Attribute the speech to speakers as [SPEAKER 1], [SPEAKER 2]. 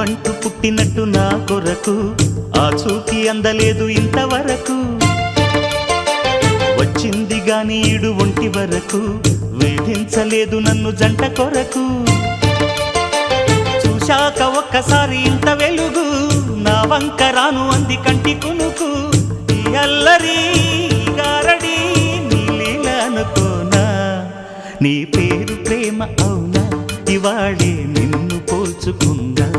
[SPEAKER 1] ప్రాణమంటూ పుట్టినట్టు నా కొరకు ఆ చూకి అందలేదు ఇంతవరకు వచ్చింది గాని ఈడు ఒంటి వరకు వేధించలేదు నన్ను జంట కొరకు చూశాక ఒక్కసారి ఇంత వెలుగు నా వంక రాను అంది కంటి కునుకు ఈ అల్లరి గారడి నీలీల అనుకోనా నీ పేరు ప్రేమ అవునా ఇవాళే నిన్ను పోల్చుకుందా